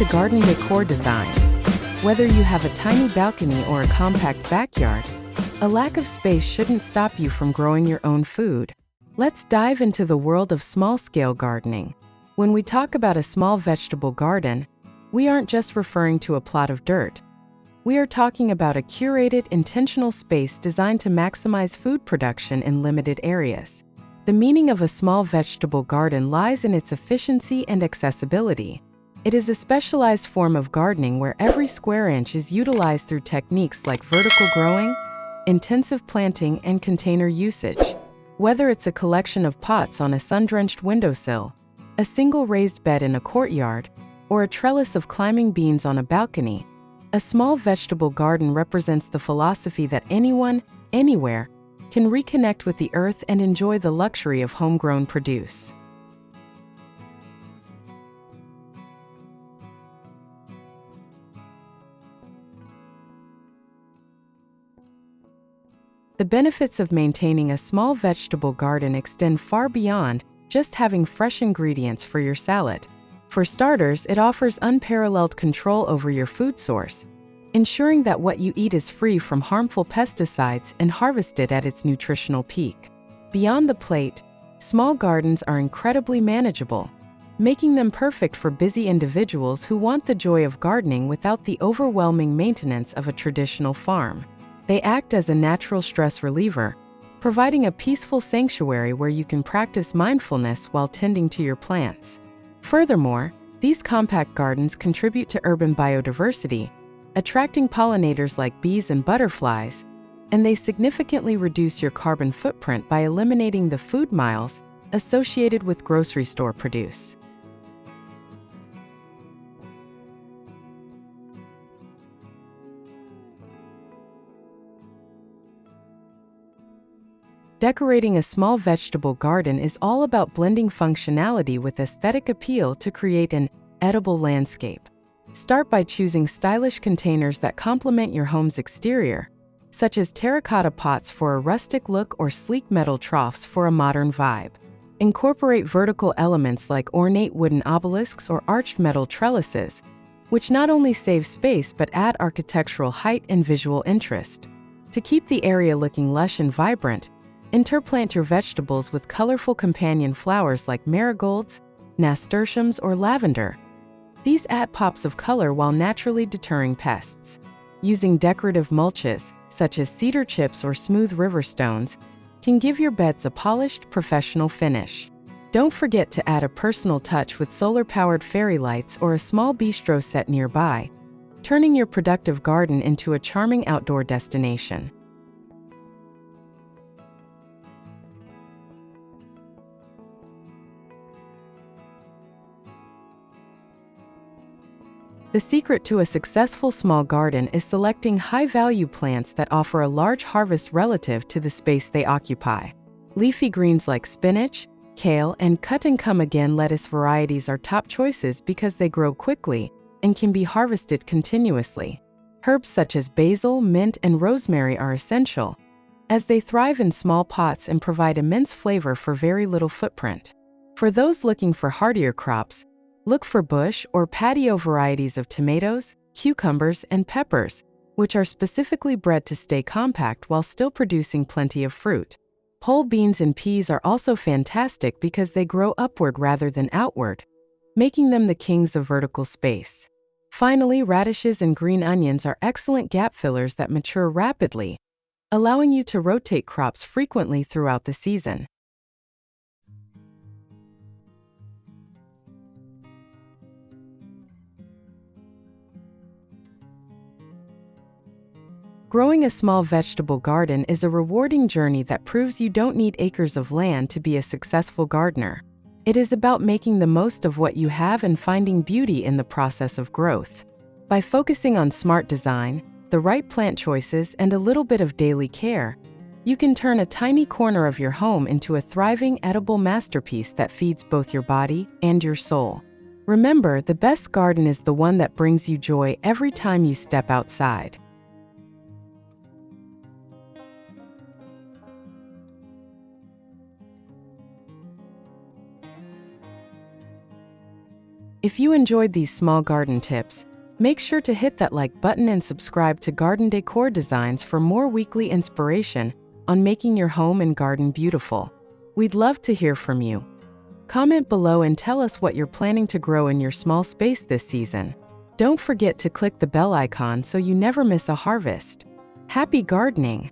to Garden Decor Designs. Whether you have a tiny balcony or a compact backyard, a lack of space shouldn't stop you from growing your own food. Let's dive into the world of small-scale gardening. When we talk about a small vegetable garden, we aren't just referring to a plot of dirt. We are talking about a curated, intentional space designed to maximize food production in limited areas. The meaning of a small vegetable garden lies in its efficiency and accessibility. It is a specialized form of gardening where every square inch is utilized through techniques like vertical growing, intensive planting, and container usage. Whether it's a collection of pots on a sun-drenched windowsill, a single raised bed in a courtyard, or a trellis of climbing beans on a balcony, a small vegetable garden represents the philosophy that anyone, anywhere, can reconnect with the earth and enjoy the luxury of homegrown produce. The benefits of maintaining a small vegetable garden extend far beyond just having fresh ingredients for your salad. For starters, it offers unparalleled control over your food source, ensuring that what you eat is free from harmful pesticides and harvested at its nutritional peak. Beyond the plate, small gardens are incredibly manageable, making them perfect for busy individuals who want the joy of gardening without the overwhelming maintenance of a traditional farm. They act as a natural stress reliever, providing a peaceful sanctuary where you can practice mindfulness while tending to your plants. Furthermore, these compact gardens contribute to urban biodiversity, attracting pollinators like bees and butterflies, and they significantly reduce your carbon footprint by eliminating the food miles associated with grocery store produce. Decorating a small vegetable garden is all about blending functionality with aesthetic appeal to create an edible landscape. Start by choosing stylish containers that complement your home's exterior, such as terracotta pots for a rustic look or sleek metal troughs for a modern vibe. Incorporate vertical elements like ornate wooden obelisks or arched metal trellises, which not only save space but add architectural height and visual interest. To keep the area looking lush and vibrant, interplant your vegetables with colorful companion flowers like marigolds, nasturtiums, or lavender. These add pops of color while naturally deterring pests. Using decorative mulches, such as cedar chips or smooth river stones, can give your beds a polished, professional finish. Don't forget to add a personal touch with solar-powered fairy lights or a small bistro set nearby, turning your productive garden into a charming outdoor destination. The secret to a successful small garden is selecting high-value plants that offer a large harvest relative to the space they occupy. Leafy greens like spinach, kale, and cut-and-come-again lettuce varieties are top choices because they grow quickly and can be harvested continuously. Herbs such as basil, mint, and rosemary are essential, as they thrive in small pots and provide immense flavor for very little footprint. For those looking for hardier crops, look for bush or patio varieties of tomatoes, cucumbers, and peppers, which are specifically bred to stay compact while still producing plenty of fruit. Pole beans and peas are also fantastic because they grow upward rather than outward, making them the kings of vertical space. Finally, radishes and green onions are excellent gap fillers that mature rapidly, allowing you to rotate crops frequently throughout the season. Growing a small vegetable garden is a rewarding journey that proves you don't need acres of land to be a successful gardener. It is about making the most of what you have and finding beauty in the process of growth. By focusing on smart design, the right plant choices, and a little bit of daily care, you can turn a tiny corner of your home into a thriving, edible masterpiece that feeds both your body and your soul. Remember, the best garden is the one that brings you joy every time you step outside. If you enjoyed these small garden tips, make sure to hit that like button and subscribe to Garden Decor Designs for more weekly inspiration on making your home and garden beautiful. We'd love to hear from you. Comment below and tell us what you're planning to grow in your small space this season. Don't forget to click the bell icon so you never miss a harvest. Happy gardening!